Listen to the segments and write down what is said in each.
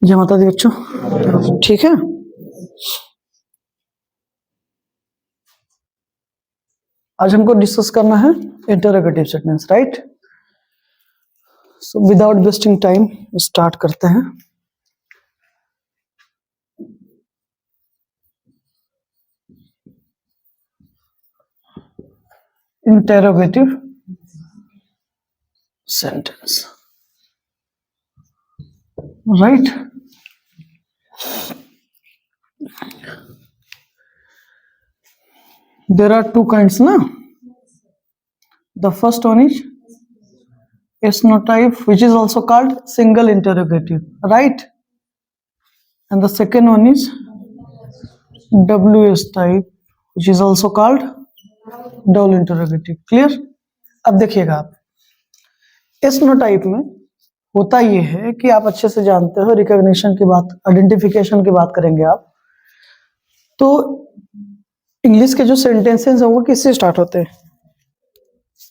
जय माता दी बच्चों, ठीक है। आज हमको डिस्कस करना है interrogative statements, right. So without wasting time start करते हैं। Interrogative sentence, right. There are two kinds, na? The first one is S notative, which is also called single interrogative, right? And the second one is WS type, which is also called double interrogative. Clear? अब देखिएगा आप, S notative में होता ये है कि आप अच्छे से जानते हो, रिकॉग्निशन की बात, आइडेंटिफिकेशन की बात करेंगे आप, तो इंग्लिश के जो सेंटेंसेस हैं वो किससे स्टार्ट होते हैं?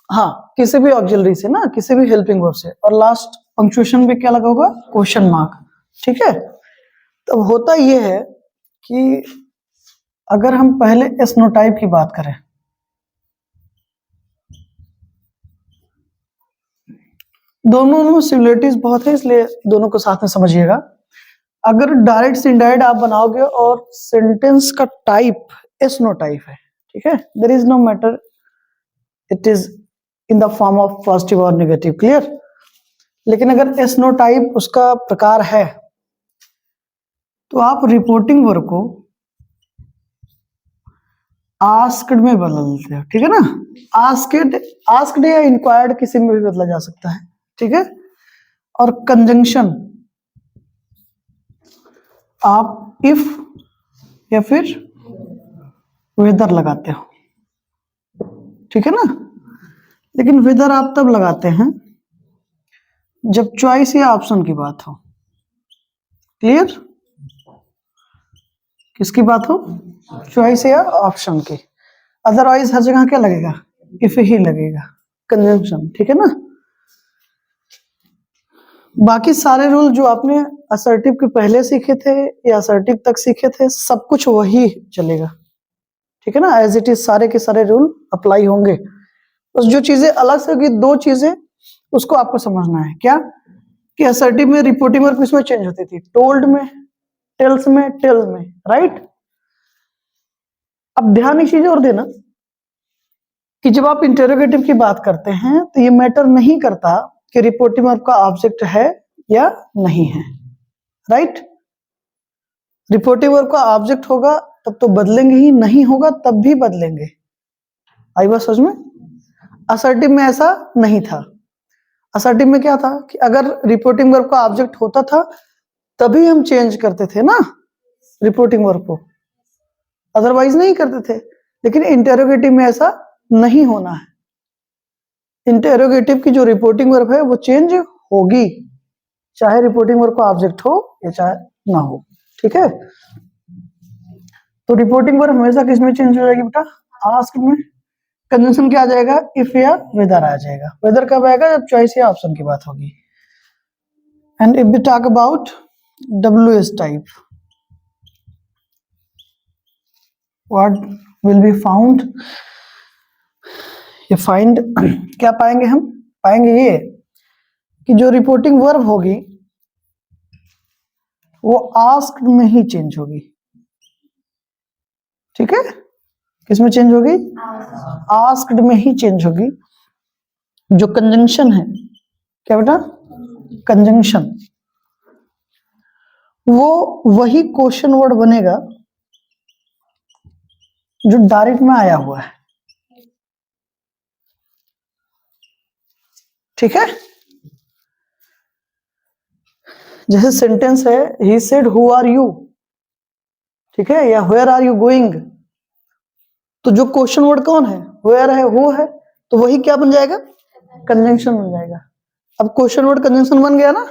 हाँ, किसी भी ऑक्सिलरी से ना, किसी भी हेल्पिंग वर्ब से, और लास्ट पंक्चुएशन पे क्या लगा होगा? क्वेश्चन मार्क, ठीक है। तो होता ये है कि अगर हम पहले एस नोटाइप की बात करें, दोनों में सिमिलरिटीज बहुत है, इसलिए दोनों को साथ में समझिएगा। अगर डायरेक्ट से इनडायरेक्ट आप बनाओगे और सेंटेंस का टाइप एस नोटाइप है, ठीक है, there is no matter it is in the form of positive और नेगेटिव, क्लियर। लेकिन अगर एस नोटाइप उसका प्रकार है तो आप रिपोर्टिंग वर्ब को आस्क्ड में बदलते हो, ठीक है ना। आस्क्ड या इंक्वायर्ड किसी में भी बदला जा सकता है, ठीक है। और कंजंक्शन आप इफ या फिर वेदर लगाते हो, ठीक है ना। लेकिन वेदर आप तब लगाते हैं जब चॉइस या ऑप्शन की बात हो, क्लियर। किसकी बात हो? चॉइस या ऑप्शन की। अदरवाइज हर जगह क्या लगेगा? इफ ही लगेगा, कंजंक्शन, ठीक है ना। बाकी सारे रूल जो आपने असर्टिव के पहले सीखे थे या असर्टिव तक सीखे थे, सब कुछ वही चलेगा, ठीक है ना। एज इट इज सारे के सारे रूल अप्लाई होंगे। बस जो चीजें अलग से होगी, दो चीजें उसको आपको समझना है। क्या कि असर्टिव में रिपोर्टिंग वर्ब किसमें चेंज होती थी? टोल्ड में, टेल्स में, टेल्स में, राइट। अब ध्यान एक चीज और देना कि जब आप इंटरोगेटिव की बात करते हैं तो ये मैटर नहीं करता कि रिपोर्टिंग वर्ब का ऑब्जेक्ट है या नहीं है, राइट। रिपोर्टिंग वर्ब का ऑब्जेक्ट होगा तब तो बदलेंगे ही, नहीं होगा तब भी बदलेंगे। आई बात समझ में? असर्टिव में ऐसा नहीं था। असर्टिव में क्या था कि अगर रिपोर्टिंग वर्ब का ऑब्जेक्ट होता था तभी हम चेंज करते थे ना रिपोर्टिंग वर्ब को, अदरवाइज नहीं करते थे। लेकिन इंटरोगेटिव में ऐसा नहीं होना है। इंटरोगेटिव की जो रिपोर्टिंग वर्ब है वो चेंज होगी, चाहे रिपोर्टिंग वर्ब का ऑब्जेक्ट हो या चाहे ना हो, ठीक है। तो रिपोर्टिंग वर्ब हमेशा किसमें चेंज हो जाएगी बेटा? आस्क्ड में। कंजंक्शन क्या आ जाएगा? इफ या वेदर आ जाएगा। वेदर कब आएगा? जब चॉइस या ऑप्शन की बात होगी। And if we talk about WS type, what will be found? ये फाइंड क्या पाएंगे? हम पाएंगे ये कि जो रिपोर्टिंग वर्ब होगी वो आस्क्ड में ही चेंज होगी, ठीक है। किसमें चेंज होगी? आस्क्ड में ही चेंज होगी। जो कंजंक्शन है, क्या बेटा? कंजंक्शन, वो वही क्वेश्चन वर्ड बनेगा जो डायरेक्ट में आया हुआ है, ठीक है। जैसे सेंटेंस है he said who are you, ठीक है, या वेयर आर यू गोइंग, तो जो क्वेश्चन वर्ड कौन है? वेयर है, हु है, तो वही क्या बन जाएगा? कंजंक्शन बन जाएगा। अब क्वेश्चन वर्ड कंजंक्शन बन गया ना,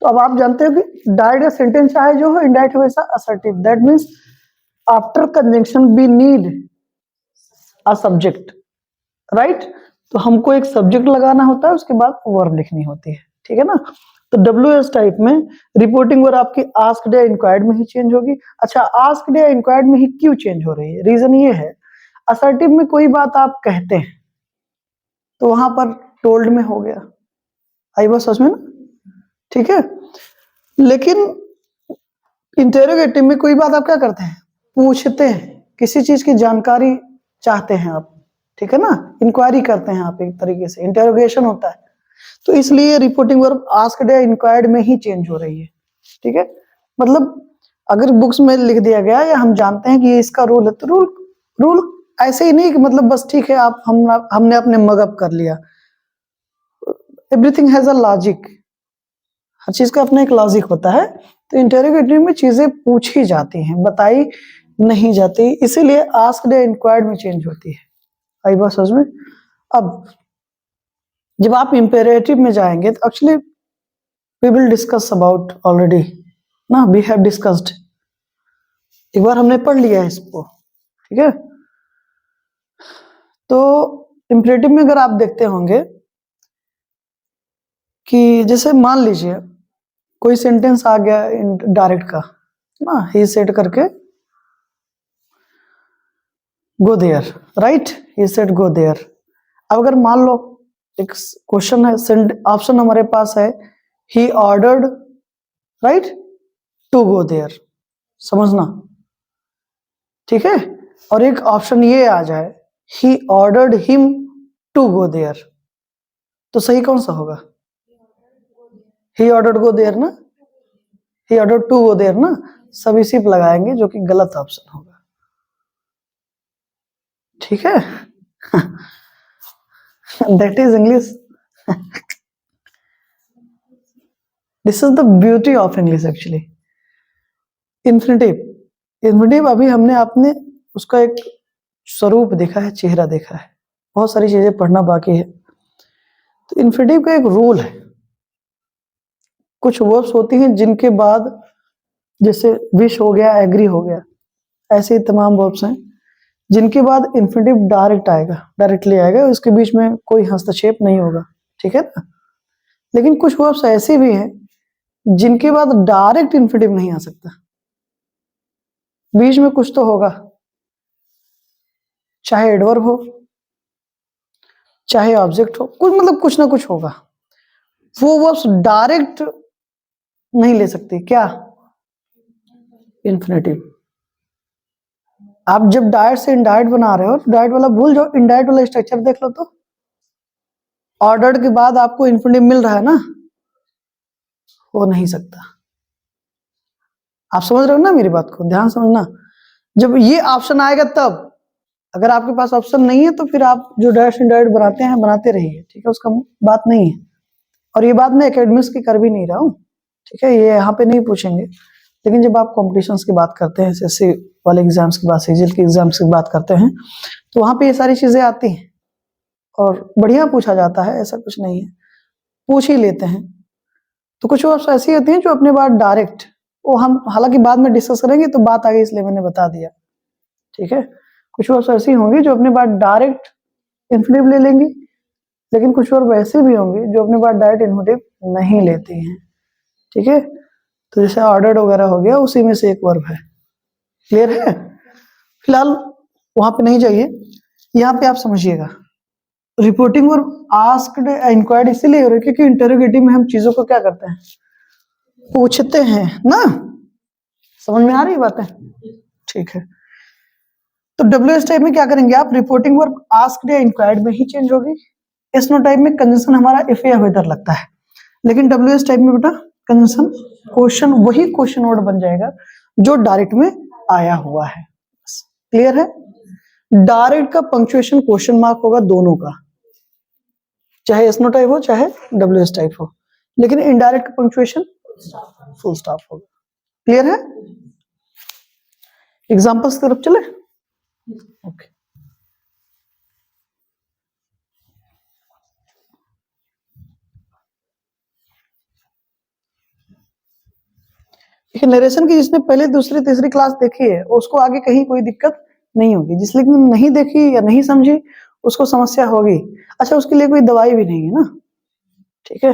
तो अब आप जानते हो कि डायरेक्ट सेंटेंस चाहे जो हो, इनडायरेक्ट वैसा assertive. That means after conjunction we need a subject, right. तो हमको एक सब्जेक्ट लगाना होता है, उसके बाद वर्ब लिखनी होती है, ठीक है ना। तो WS टाइप में रिपोर्टिंग वर्ब आपकी आस्क्ड या इंक्वायर्ड में ही चेंज होगी। अच्छा, आस्क्ड या इंक्वायर्ड में ही क्यों चेंज हो रही है? रीजन ये है, असर्टिव में कोई बात आप कहते हैं तो वहां पर टोल्ड में हो गया, आई बात समझ में ना? ठीक है, लेकिन इंटेरोगेटिव में कोई बात आप क्या करते हैं? पूछते हैं, किसी चीज की जानकारी चाहते हैं आप, ठीक है ना? इंक्वायरी करते हैं आप, एक तरीके से इंटेरोगेशन होता है। तो इसलिए रिपोर्टिंग वर्ब आस्क्ड या इंक्वायर्ड में ही चेंज हो रही है, ठीक है? मतलब अगर बुक्स में लिख दिया गया या हम जानते हैं कि ये इसका रूल है, तो रूल ऐसे ही नहीं कि मतलब बस ठीक है आप हमने अपने मगअप कर लिया। एवरीथिंग हैज अ लॉजिक, हर चीज का अपना एक लॉजिक होता है। तो इंटेरोगेटिव में चीजें पूछी जाती हैं, बताई नहीं जाती, इसीलिए आस्क्ड या इंक्वायर्ड में चेंज होती है। आई बात समझ में? अब जब आप इंपेरेटिव में जाएंगे तो actually we will discuss about already ना, वी हैव डिस्कस्ड, एक बार हमने पढ़ लिया है इसको, ठीक है? तो इंपेरेटिव में अगर आप देखते होंगे कि जैसे मान लीजिए कोई सेंटेंस आ गया डायरेक्ट का ना, ही सेड करके go there, right? He said go there. अब अगर मान लो एक क्वेश्चन है, ऑप्शन हमारे पास है he ordered, right, to go there, समझना, ठीक है? और एक ऑप्शन ये आ जाए he ordered him to go there, तो सही कौन सा होगा? ही ऑर्डर्ड गो देयर ना, he ordered to go there ना, सभी सिर्फ लगाएंगे, जो कि गलत ऑप्शन होगा, ठीक है? That is English. This is the beauty of English actually. Infinitive अभी हमने आपने उसका एक स्वरूप देखा है, चेहरा देखा है, बहुत सारी चीजें पढ़ना बाकी है। तो इन्फिनिटिव का एक रूल है, कुछ वर्ब्स होती हैं जिनके बाद, जैसे विश हो गया, एग्री हो गया, ऐसे ही तमाम वर्ब्स हैं जिनके बाद इन्फिनिटिव डायरेक्ट आएगा, डायरेक्टली आएगा, उसके बीच में कोई हस्तक्षेप नहीं होगा, ठीक है ना? लेकिन कुछ वर्ब्स ऐसे भी हैं जिनके बाद डायरेक्ट इन्फिनिटिव नहीं आ सकता, बीच में कुछ तो होगा, चाहे एडवर्ब हो चाहे ऑब्जेक्ट हो, कुछ मतलब कुछ ना कुछ होगा, वो वर्ब्स डायरेक्ट नहीं ले सकते, क्या? इन्फिनिटिव। आप जब डायरेक्ट से इनडायरेक्ट बना रहे हो, डायरेक्ट वाला भूल जाओ, इनडायरेक्ट वाला स्ट्रक्चर देख लो, तो ऑर्डर्ड के बाद आपको इन्फिनिटिव मिल रहा है ना, हो नहीं सकता। आप समझ रहे हो ना मेरी बात को? ध्यान समझना, जब ये ऑप्शन आएगा तब, अगर आपके पास ऑप्शन नहीं है तो फिर आप जो डायरेक्ट इनडायरेक्ट बनाते हैं बनाते रहिए, ठीक है? उसका बात नहीं है। और ये बात मैं एकेडमिक्स की कर भी नहीं रहा हूँ, ठीक है? ये यहाँ पे नहीं पूछेंगे, लेकिन जब आप कॉम्पिटिशन्स की बात करते हैं, एसएससी वाले एग्जाम्स की बात, सीजीएल के एग्जाम्स की बात करते हैं, तो वहां पे ये सारी चीजें आती हैं और बढ़िया पूछा जाता है, ऐसा कुछ नहीं है, पूछ ही लेते हैं। तो कुछ वर्ड्स ऐसी होती हैं जो अपने बाद डायरेक्ट, वो हम हालांकि बाद में डिस्कस करेंगे, तो बात आगे इसलिए मैंने बता दिया, ठीक है? कुछ वर्ड्स ऐसी होंगी जो अपने बाद डायरेक्ट इन्फिनिटिव ले लेंगी, लेकिन कुछ वर्ड वैसे भी होंगे जो अपने बाद डायरेक्ट इन्फिनिटिव नहीं लेती हैं, ठीक है? तो जैसे ऑर्डर्ड वगैरह हो गया, उसी में से एक वर्ब है, क्लियर है? फिलहाल वहां पे नहीं जाइए, यहाँ पे आप समझिएगा। रिपोर्टिंग वर्ब आस्क्ड इंक्वायर्ड इसीलिए हो रही है क्योंकि इंटरोगेटिव में हम चीजों को क्या करते हैं? पूछते हैं ना। समझ में आ रही बात है? ठीक है, तो WS टाइप में क्या करेंगे आप? रिपोर्टिंग वर्ब आस्क्ड या इंक्वायर्ड में ही चेंज होगी। एस नो टाइप में कंजंक्शन हमारा इफ या वेदर लगता है, लेकिन WS टाइप में बेटा कंजंक्शन क्वेश्चन, वही क्वेश्चन वर्ड बन जाएगा जो डायरेक्ट में आया हुआ है। क्लियर है? डायरेक्ट का पंक्चुएशन क्वेश्चन मार्क होगा दोनों का, चाहे एस नो टाइप हो चाहे WS टाइप हो, लेकिन इनडायरेक्ट का पंक्चुएशन फुल स्टॉप होगा। क्लियर है? एग्जांपल्स की तरफ चले? ओके, नरेशन की जिसने पहले दूसरी तीसरी क्लास देखी है उसको आगे कहीं कोई दिक्कत नहीं होगी, जिसने नहीं देखी या नहीं समझी उसको समस्या होगी। अच्छा, उसके लिए कोई दवाई भी नहीं है ना, ठीक है?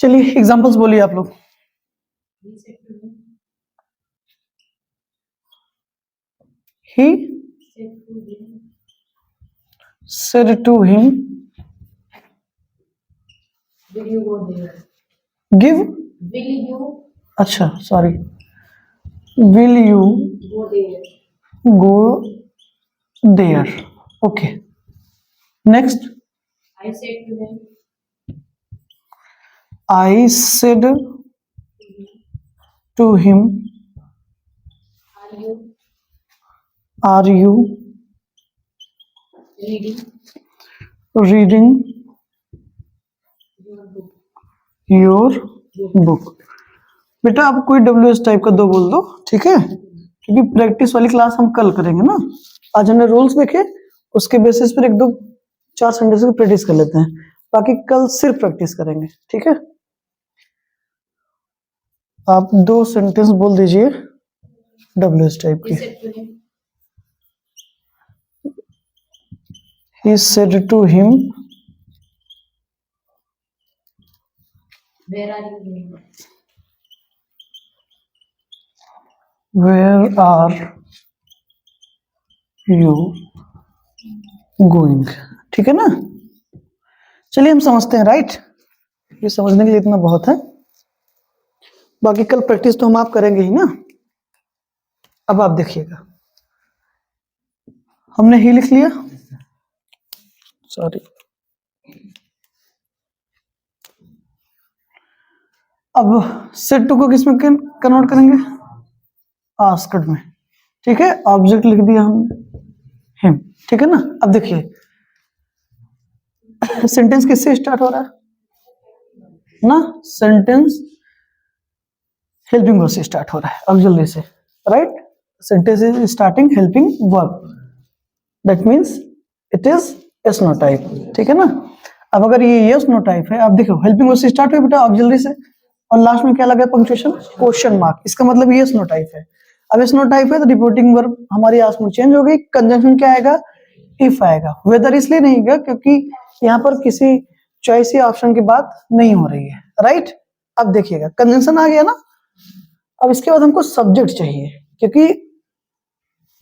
चलिए एग्जांपल्स बोलिए आप लोग। He said to him, Will you go there? give, Will you अच्छा sorry, will you go there? go there? Okay, next. I said to him, I said to him, Are you are you reading reading your book? your book? बेटा आप कोई WH type का दो बोल दो, ठीक है, क्योंकि प्रैक्टिस वाली क्लास हम कल करेंगे ना। आज हमने रूल्स देखे, उसके बेसिस पर एक दो चार सेंटेंस की प्रैक्टिस कर लेते हैं, बाकी कल सिर्फ प्रैक्टिस करेंगे, ठीक है। आप दो सेंटेंस बोल दीजिए WH टाइप He की। said to him, He said to him, Where are you going? where are you going? ठीक है ना। चलिए हम समझते हैं, राइट। ये समझने के लिए इतना बहुत है, बाकी कल प्रैक्टिस तो हम आप करेंगे ही ना। अब आप देखिएगा, हमने ही लिख लिया, सॉरी, अब सेट टू को किसमें कन्वर्ट करेंगे? आस्क्ड में, ठीक है। ऑब्जेक्ट लिख दिया हमने हिम, ठीक है ना। अब देखिए सेंटेंस किससे स्टार्ट हो रहा है ना? सेंटेंस हेल्पिंग वर्ब से स्टार्ट हो रहा है, अब जल्दी से, right. Sentence is starting helping verb, that means it is yes no type, ठीक है ना। अब अगर ये यस नो टाइप है, आप देखो हेल्पिंग वर्ब से स्टार्ट हुई बेटा, अब जल्दी से, और लास्ट में क्या लगा? पंक्चुएशन, क्वेश्चन मार्क, इसका मतलब यस नो टाइप है। अब यस नो टाइप है तो रिपोर्टिंग वर्ब हमारी आसमू चेंज हो गई, कंजंक्शन क्या आएगा? इफ आएगा। वेदर इसलिए नहीं गया क्योंकि यहाँ पर किसी चॉइस या ऑप्शन की बात नहीं हो रही है, राइट। अब देखिएगा कंजंक्शन आ गया ना। अब इसके बाद हमको सब्जेक्ट चाहिए, क्योंकि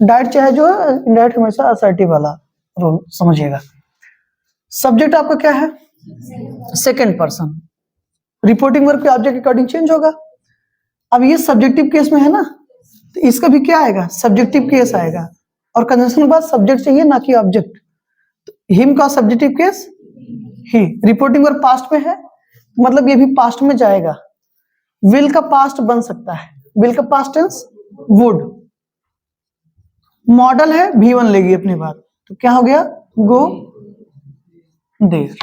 डायरेक्ट चाहे जो है, इनडायरेक्ट हमेशा असर्टिव वाला रोल समझिएगा। सब्जेक्ट आपका क्या है? Second person. रिपोर्टिंग वर्ब के ऑब्जेक्ट के अकॉर्डिंग चेंज होगा। अब ये सब्जेक्टिव केस में है ना, तो इसका भी क्या आएगा? सब्जेक्टिव केस आएगा, और कंजंक्शन के बाद सब्जेक्ट चाहिए ना कि ऑब्जेक्ट। हिम का सब्जेक्टिव केस ही, रिपोर्टिंग वर्ब पास्ट में है, मतलब ये भी पास्ट में जाएगा। विल का पास्ट बन सकता है, विल का पास्ट टेंस वुड। मॉडल है V1 लेगी अपनी बात, तो क्या हो गया? Go there.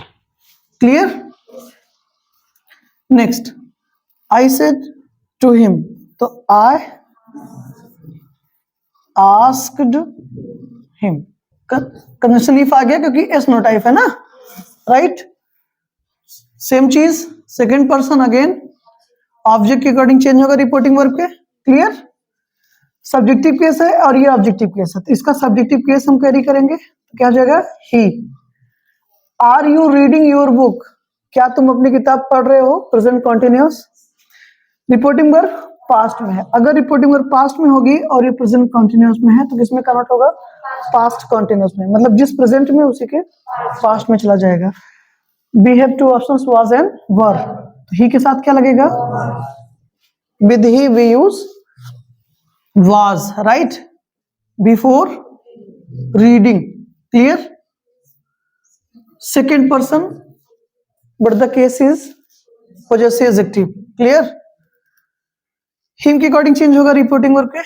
Clear? Next, I said to him, तो I asked him, conjunction if आ गया क्योंकि एस नो टाइप है ना, राइट। सेम चीज सेकंड पर्सन अगेन, ऑब्जेक्ट के अकॉर्डिंग चेंज होगा रिपोर्टिंग वर्ब के। क्लियर? सब्जेक्टिव केस है और ये ऑब्जेक्टिव केस है, तो इसका सब्जेक्टिव केस हम कैरी करेंगे, तो क्या हो जाएगा? He. Are you reading your book? क्या तुम अपनी किताब पढ़ रहे हो? Present continuous. Reporting verb past में है, अगर रिपोर्टिंग वर्ब पास्ट में होगी और ये प्रेजेंट कॉन्टिन्यूअस में है तो किसमें कन्वर्ट होगा? पास्ट कॉन्टिन्यूअस में, मतलब जिस प्रेजेंट में उसी के पास्ट में चला जाएगा। We have two options, was and were, तो ही के साथ क्या लगेगा? With he we use was, right, before reading. Clear? Second person, but the case is possessive adjective. Clear? him के अकॉर्डिंग चेंज होगा रिपोर्टिंग वर्ब के,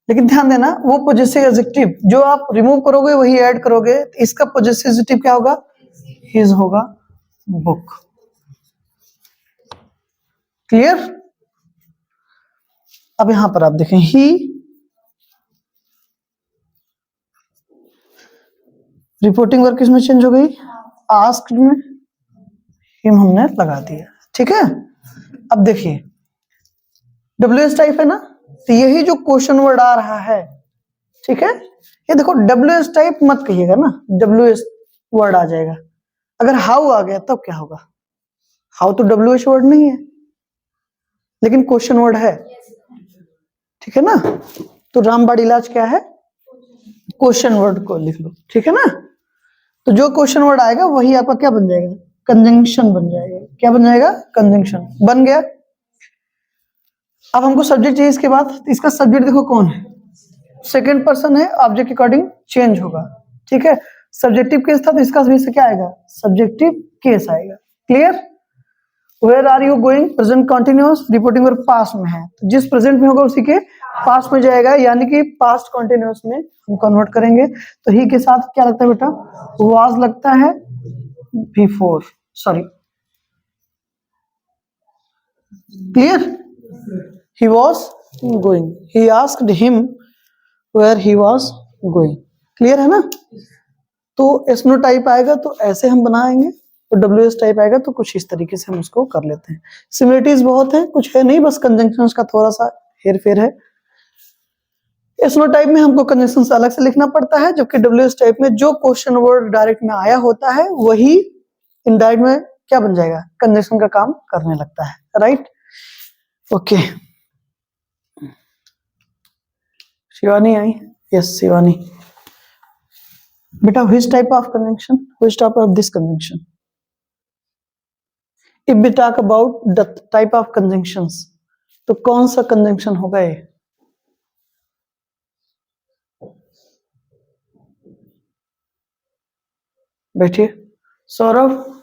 लेकिन ध्यान देना वो possessive adjective जो आप रिमूव करोगे वही ऐड करोगे, तो इसका possessive adjective क्या होगा? his होगा, book. Clear? अब यहां पर आप देखें, ही रिपोर्टिंग वर्ब किसमें चेंज हो गई? आस्क्ड में, हिम हमने लगा दिया, ठीक है। अब देखिए WH टाइप है ना, तो यही जो क्वेश्चन वर्ड आ रहा है, ठीक है, ये देखो WH टाइप मत कहिएगा ना, WH वर्ड आ जाएगा। अगर हाउ आ गया तब क्या होगा? हाउ तो WH वर्ड नहीं है, लेकिन क्वेश्चन वर्ड है, ठीक है ना। तो रामबाड़ इलाज क्या है, क्वेश्चन वर्ड को लिख लो, ठीक है ना। तो जो क्वेश्चन वर्ड आएगा वही आपका क्या बन जाएगा, कंजंक्शन बन जाएगा। क्या बन जाएगा, कंजंक्शन बन गया। अब हमको सब्जेक्ट चाहिए इसके बाद, तो इसका सब्जेक्ट देखो कौन है, सेकंड पर्सन है, ऑब्जेक्ट के अकॉर्डिंग चेंज होगा, ठीक है। सब्जेक्टिव केस था तो इसका भी से क्या आएगा, सब्जेक्टिव केस आएगा। Clear. Where are you going, present continuous, reporting verb past में है, तो जिस प्रेजेंट में होगा उसी के पास्ट में जाएगा, यानी कि पास्ट कंटिन्यूअस में हम कन्वर्ट करेंगे। तो ही के साथ क्या लगता है बेटा, वाज लगता है, before, sorry, clear. He was going, he asked him where he was going, clear है ना। तो एसनो टाइप आएगा तो ऐसे हम बनाएंगे, और WS टाइप आएगा तो कुछ इस तरीके से हम उसको कर लेते हैं। सिमिलरिटीज बहुत है, कुछ है नहीं, बस कंजंक्शंस का थोड़ा सा हेर फेर है। एसनो टाइप में हमको कंजंक्शंस अलग से लिखना पड़ता है, जबकि WS टाइप में जो क्वेश्चन वर्ड डायरेक्ट में आया होता है वही इनडायरेक्ट में क्या बन जाएगा, कंजंक्शन का काम करने लगता है, राइट। ओके, शिवानी आई, यस शिवानी। बेटा which type of conjunction, which type of this conjunction, if we talk about the type of conjunctions, तो कौन सा कंजंक्शन होगा ये, बैठिए Saurabh.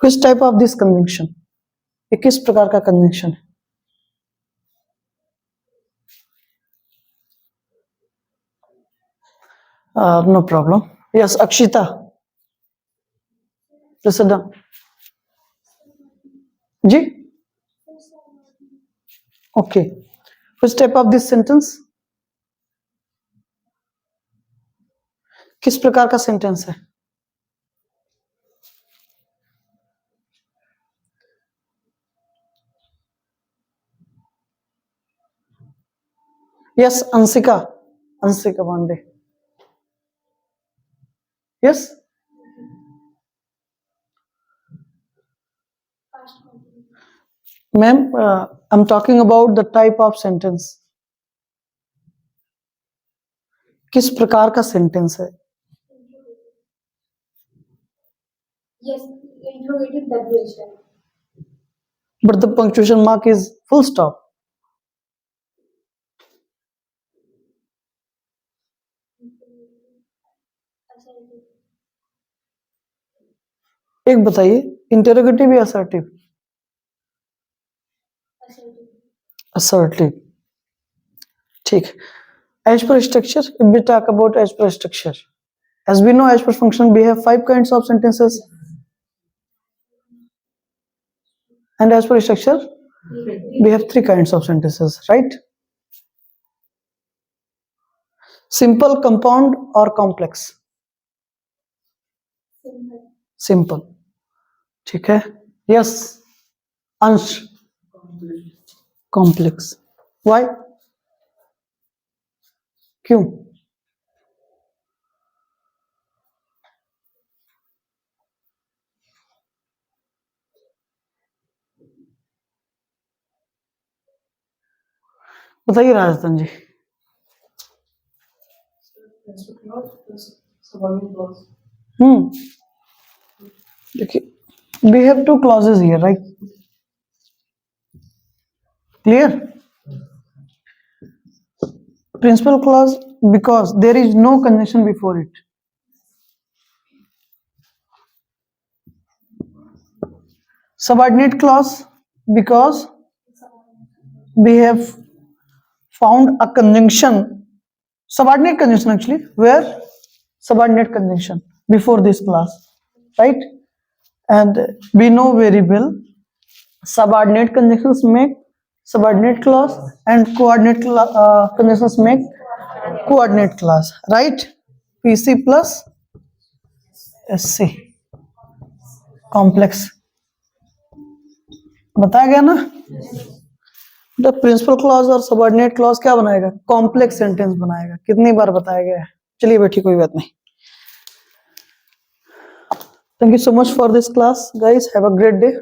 which type of this conjunction, ये किस प्रकार का कंजंक्शन है, no problem, yes Akshita, Prasanna ji, okay. which type of this sentence, किस प्रकार का सेंटेंस है, yes Anshika, Anshika Pandey, yes ma'am, I am talking about the type of sentence, किस प्रकार का सेंटेंस है, Yes, interrogative WH type. but the punctuation mark is full stop. एक बताइए, इंटेरोगेटिव या असर्टिव, assertive, ठीक। as per structure, if we talk about as per structure, as we know, as per function we have 5 kinds of sentences, and as per structure we have 3 kinds of sentences, right? Simple, compound or complex, simple, ठीक है। yes अंश, complex, why, क्यों, बताइए राजस्थान जी। देखिए, we have 2 clauses here, right? Clear? Principal clause because there is no conjunction before it. Subordinate clause because we have found a conjunction, subordinate conjunction actually, where subordinate conjunction before this clause, right? And we know very well subordinate conjunctions make subordinate clause and coordinate conjunctions make coordinate clause, right? PC plus SC complex बताया गया ना। The principal clause और subordinate clause क्या बनाएगा? Complex sentence बनाएगा। कितनी बार बताया गया है? चलिए बेटी कोई बात नहीं। Thank you so much for this class guys, have a great day.